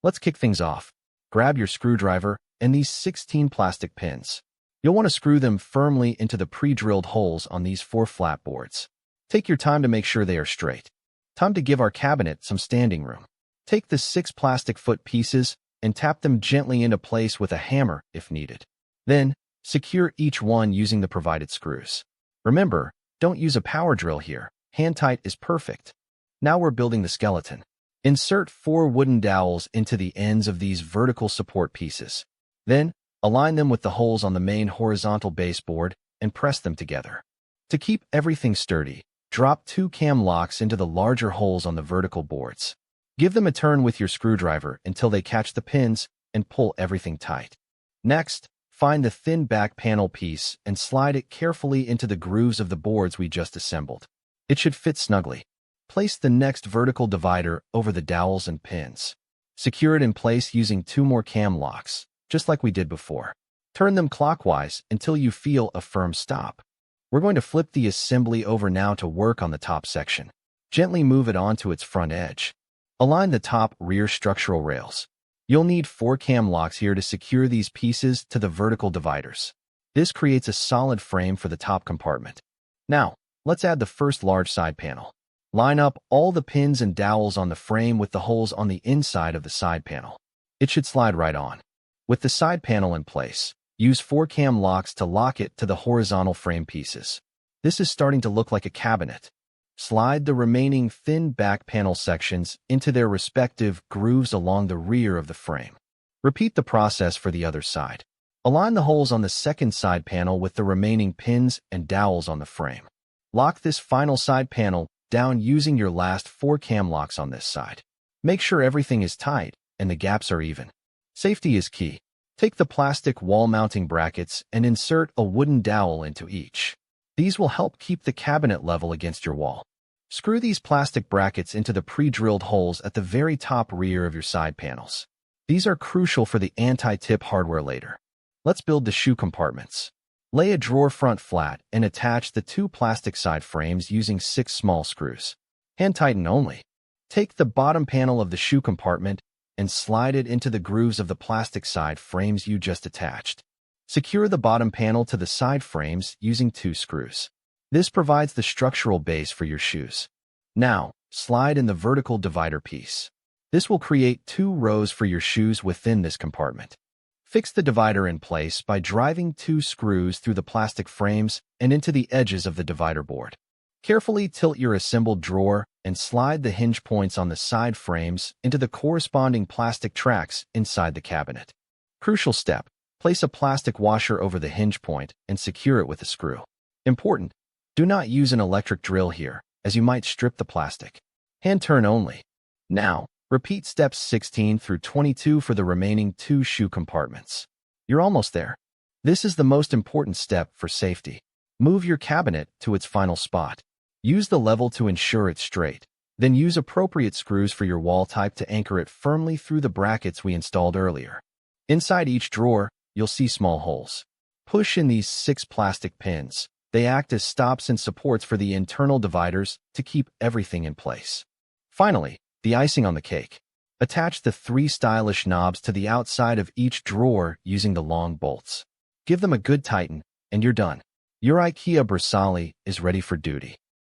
Let's kick things off. Grab your screwdriver and these 16 plastic pins. You'll want to screw them firmly into the pre-drilled holes on these 4 flat boards. Take your time to make sure they are straight. Time to give our cabinet some standing room. Take the 6 plastic foot pieces and tap them gently into place with a hammer if needed. Then, secure each one using the provided screws. Remember, don't use a power drill here. Hand tight is perfect. Now we're building the skeleton. Insert 4 wooden dowels into the ends of these vertical support pieces. Then, align them with the holes on the main horizontal baseboard and press them together. To keep everything sturdy, drop 2 cam locks into the larger holes on the vertical boards. Give them a turn with your screwdriver until they catch the pins and pull everything tight. Next, find the thin back panel piece and slide it carefully into the grooves of the boards we just assembled. It should fit snugly. Place the next vertical divider over the dowels and pins. Secure it in place using 2 more cam locks, just like we did before. Turn them clockwise until you feel a firm stop. We're going to flip the assembly over now to work on the top section. Gently move it onto its front edge. Align the top rear structural rails. You'll need 4 cam locks here to secure these pieces to the vertical dividers. This creates a solid frame for the top compartment. Now, let's add the first large side panel. Line up all the pins and dowels on the frame with the holes on the inside of the side panel. It should slide right on. With the side panel in place, use 4 cam locks to lock it to the horizontal frame pieces. This is starting to look like a cabinet. Slide the remaining thin back panel sections into their respective grooves along the rear of the frame. Repeat the process for the other side. Align the holes on the second side panel with the remaining pins and dowels on the frame. Lock this final side panel down using your last 4 cam locks on this side. Make sure everything is tight and the gaps are even. Safety is key. Take the plastic wall mounting brackets and insert a wooden dowel into each. These will help keep the cabinet level against your wall. Screw these plastic brackets into the pre-drilled holes at the very top rear of your side panels. These are crucial for the anti-tip hardware later. Let's build the shoe compartments. Lay a drawer front flat and attach the 2 plastic side frames using 6 small screws. Hand tighten only. Take the bottom panel of the shoe compartment and slide it into the grooves of the plastic side frames you just attached. Secure the bottom panel to the side frames using 2 screws. This provides the structural base for your shoes. Now, slide in the vertical divider piece. This will create 2 rows for your shoes within this compartment. Fix the divider in place by driving 2 screws through the plastic frames and into the edges of the divider board. Carefully tilt your assembled drawer and slide the hinge points on the side frames into the corresponding plastic tracks inside the cabinet. Crucial step: place a plastic washer over the hinge point and secure it with a screw. Important: do not use an electric drill here, as you might strip the plastic. Hand turn only. Now, repeat steps 16 through 22 for the remaining 2 shoe compartments. You're almost there. This is the most important step for safety. Move your cabinet to its final spot. Use the level to ensure it's straight. Then use appropriate screws for your wall type to anchor it firmly through the brackets we installed earlier. Inside each drawer, you'll see small holes. Push in these 6 plastic pins. They act as stops and supports for the internal dividers to keep everything in place. Finally, the icing on the cake. Attach the 3 stylish knobs to the outside of each drawer using the long bolts. Give them a good tighten, and you're done. Your IKEA Brusali is ready for duty.